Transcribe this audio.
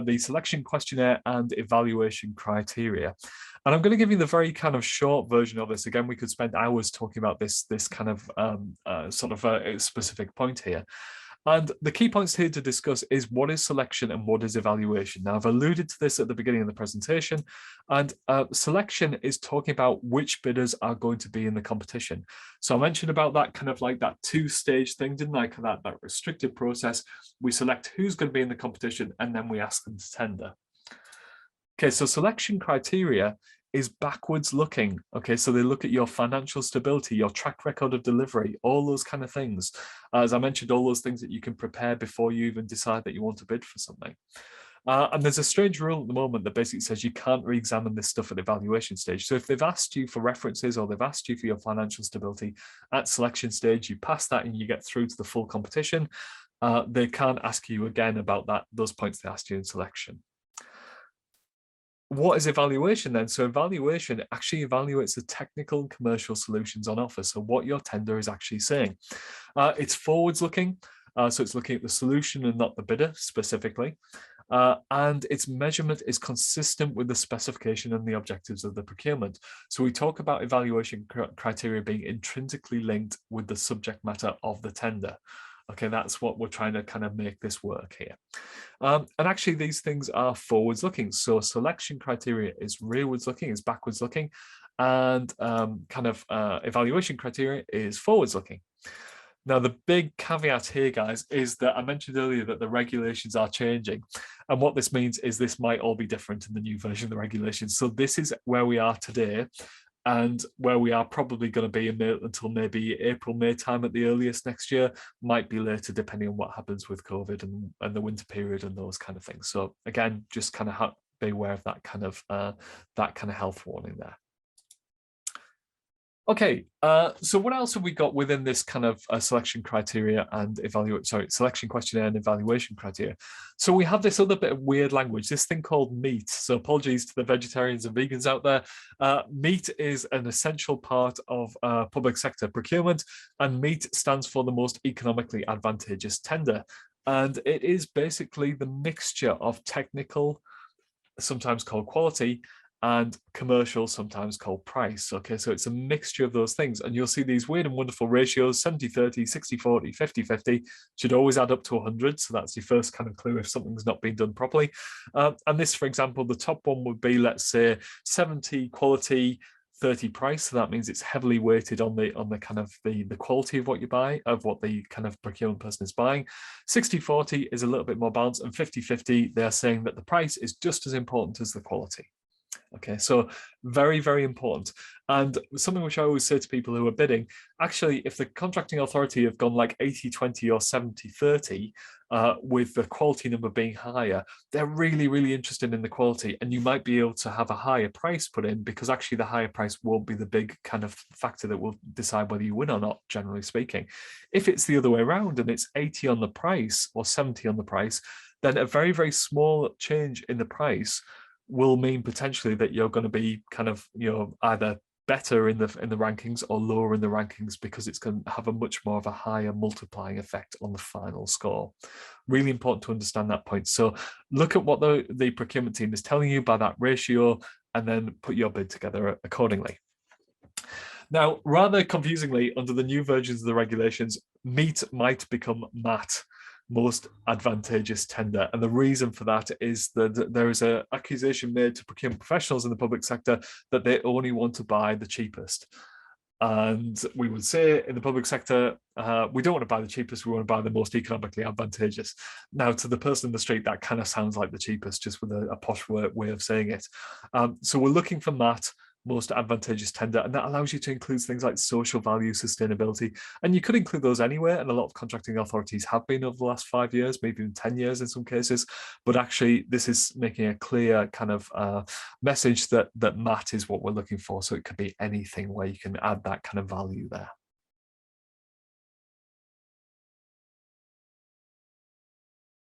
the selection questionnaire and evaluation criteria. And I'm going to give you the very kind of short version of this. Again, we could spend hours talking about this kind of sort of a specific point here. And the key points here to discuss is what is selection and what is evaluation. Now, I've alluded to this at the beginning of the presentation, and selection is talking about which bidders are going to be in the competition. So I mentioned about that kind of like that two-stage thing, didn't I? That restricted process. We select who's going to be in the competition, and then we ask them to tender. Okay, so selection criteria is backwards looking. Okay, so they look at your financial stability, your track record of delivery, all those kind of things. As I mentioned, all those things that you can prepare before you even decide that you want to bid for something. And there's a strange rule at the moment that basically says you can't re-examine this stuff at the evaluation stage. So if they've asked you for references or they've asked you for your financial stability at selection stage, you pass that and you get through to the full competition, they can't ask you again about those points they asked you in selection. What is evaluation then? So evaluation actually evaluates the technical and commercial solutions on offer. So what your tender is actually saying. It's forwards looking. So it's looking at the solution and not the bidder specifically. And its measurement is consistent with the specification and the objectives of the procurement. So we talk about evaluation criteria being intrinsically linked with the subject matter of the tender. Okay, that's what we're trying to kind of make this work here. And actually, these things are forwards looking. So selection criteria is rearwards looking, is backwards looking, and evaluation criteria is forwards looking. Now, the big caveat here, guys, is that I mentioned earlier that the regulations are changing. And what this means is this might all be different in the new version of the regulations. So this is where we are today, and where we are probably going to be until maybe April, May time at the earliest next year, might be later depending on what happens with COVID and the winter period and those kind of things. So again, just kind of be aware of that kind of health warning there. Okay, so what else have we got within this kind of selection criteria and selection questionnaire and evaluation criteria? So we have this other bit of weird language, this thing called meat. So apologies to the vegetarians and vegans out there. Meat is an essential part of public sector procurement, and meat stands for the most economically advantageous tender. And it is basically the mixture of technical, sometimes called quality, and commercial, sometimes called price. Okay, so it's a mixture of those things, and you'll see these weird and wonderful ratios: 70-30, 60-40, 50-50 should always add up to 100. So that's your first kind of clue if something's not being done properly. And this, for example, the top one would be, let's say, 70 quality, 30 price. So that means it's heavily weighted on the kind of the quality of what you buy, of what the kind of procurement person is buying. 60-40 is a little bit more balanced, and 50-50, they're saying that the price is just as important as the quality. Okay, so very, very important. And something which I always say to people who are bidding, actually, if the contracting authority have gone like 80-20 or 70-30, with the quality number being higher, they're really, really interested in the quality. And you might be able to have a higher price put in, because actually the higher price won't be the big kind of factor that will decide whether you win or not, generally speaking. If it's the other way around and it's 80 on the price or 70 on the price, then a very, very small change in the price will mean potentially that you're going to be kind of, either better in the rankings or lower in the rankings, because it's going to have a much more of a higher multiplying effect on the final score. Really important to understand that point. So look at what the procurement team is telling you by that ratio, and then put your bid together accordingly. Now, rather confusingly, under the new versions of the regulations, meat might become MAT, most advantageous tender. And the reason for that is that there is an accusation made to procurement professionals in the public sector that they only want to buy the cheapest. And we would say in the public sector, we don't want to buy the cheapest, we want to buy the most economically advantageous. Now, to the person in the street, that kind of sounds like the cheapest, just with a posh way of saying it. So we're looking for MAT, most advantageous tender, and that allows you to include things like social value, sustainability, and you could include those anywhere, and a lot of contracting authorities have been over the last 5 years, maybe even 10 years in some cases, but actually this is making a clear kind of message that MAT is what we're looking for. So it could be anything where you can add that kind of value there.